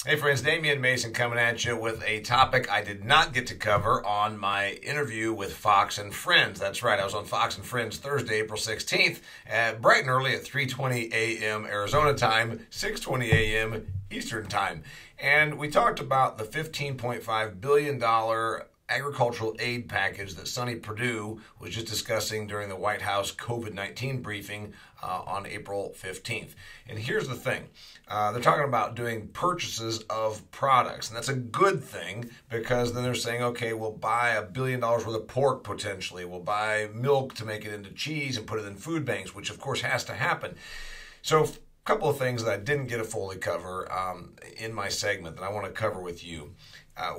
Hey friends, Damian Mason coming at you with a topic I did not get to cover on my interview with Fox and Friends. That's right, I was on Fox and Friends Thursday, April 16th, bright and early at 3:20 a.m. Arizona time, 6:20 a.m. Eastern time. And we talked about the $15.5 billion agricultural aid package that Sonny Perdue was just discussing during the White House COVID-19 briefing on April 15th. And here's the thing. They're talking about doing purchases of products, and that's a good thing because then they're saying, okay, we'll buy $1 billion worth of pork potentially. We'll buy milk to make it into cheese and put it in food banks, which of course has to happen. So a couple of things that I didn't get to fully cover in my segment that I want to cover with you.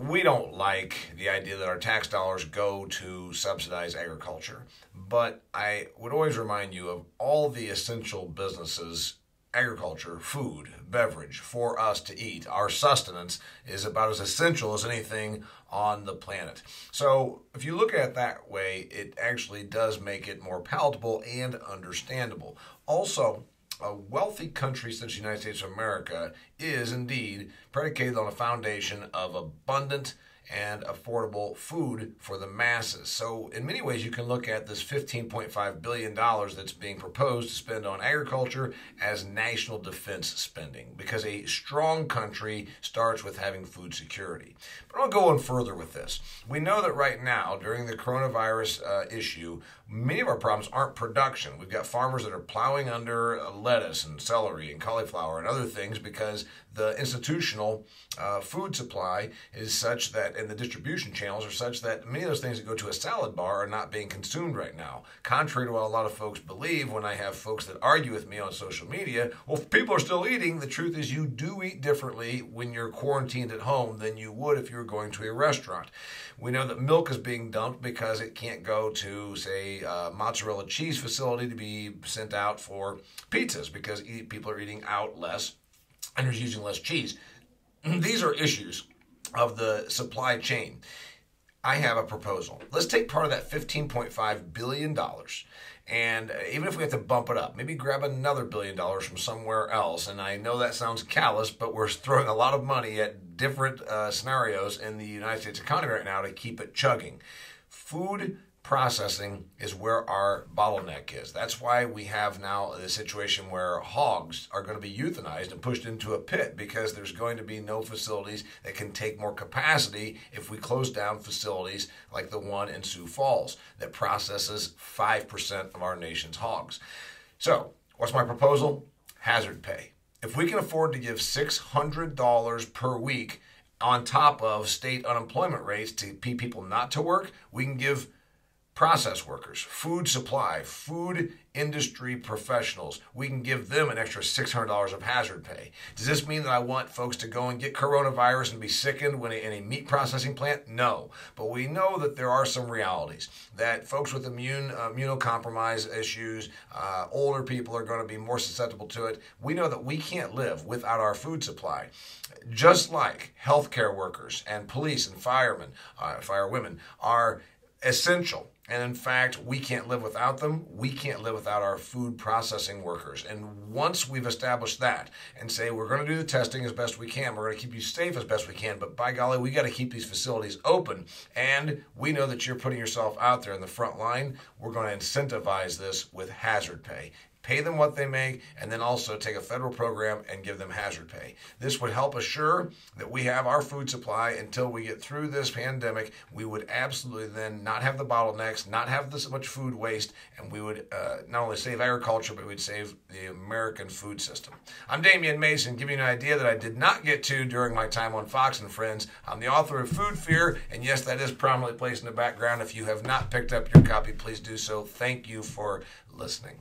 We don't like the idea that our tax dollars go to subsidize agriculture, but I would always remind you of all the essential businesses. Agriculture, food, beverage, for us to eat. Our sustenance is about as essential as anything on the planet. So if you look at it that way, it actually does make it more palatable and understandable. Also, a wealthy country such as the United States of America is indeed predicated on a foundation of abundant and affordable food for the masses. So in many ways, you can look at this $15.5 billion that's being proposed to spend on agriculture as national defense spending, because a strong country starts with having food security. But I'll go on further with this. We know that right now, during the coronavirus issue, many of our problems aren't production. We've got farmers that are plowing under lettuce and celery and cauliflower and other things because the institutional food supply is such that, and the distribution channels are such that many of those things that go to a salad bar are not being consumed right now. Contrary to what a lot of folks believe when I have folks that argue with me on social media, well, if people are still eating, the truth is you do eat differently when you're quarantined at home than you would if you were going to a restaurant. We know that milk is being dumped because it can't go to, say, mozzarella cheese facility to be sent out for pizzas because people are eating out less and are using less cheese. These are issues of the supply chain. I have a proposal. Let's take part of that $15.5 billion, and even if we have to bump it up, maybe grab another $1 billion from somewhere else. And I know that sounds callous, but we're throwing a lot of money at different scenarios in the United States economy right now to keep it chugging. Food processing is where our bottleneck is. That's why we have now the situation where hogs are going to be euthanized and pushed into a pit, because there's going to be no facilities that can take more capacity if we close down facilities like the one in Sioux Falls that processes 5% of our nation's hogs. So what's my proposal? Hazard pay. If we can afford to give $600 per week on top of state unemployment rates to people not to work, we can give process workers, food supply, food industry professionals, we can give them an extra $600 of hazard pay. Does this mean that I want folks to go and get coronavirus and be sickened when in a meat processing plant? No. But we know that there are some realities, that folks with immunocompromised issues, older people are going to be more susceptible to it. We know that we can't live without our food supply. Just like healthcare workers and police and firemen, firewomen are essential. And in fact, we can't live without them. We can't live without our food processing workers. And once we've established that and say we're going to do the testing as best we can, we're going to keep you safe as best we can, but by golly, we got to keep these facilities open. And we know that you're putting yourself out there in the front line. We're going to incentivize this with hazard pay. Pay them what they make, and then also take a federal program and give them hazard pay. This would help assure that we have our food supply until we get through this pandemic. We would absolutely then not have the bottlenecks, not have this much food waste, and we would not only save agriculture, but we'd save the American food system. I'm Damian Mason, giving you an idea that I did not get to during my time on Fox and Friends. I'm the author of Food Fear, and yes, that is prominently placed in the background. If you have not picked up your copy, please do so. Thank you for listening.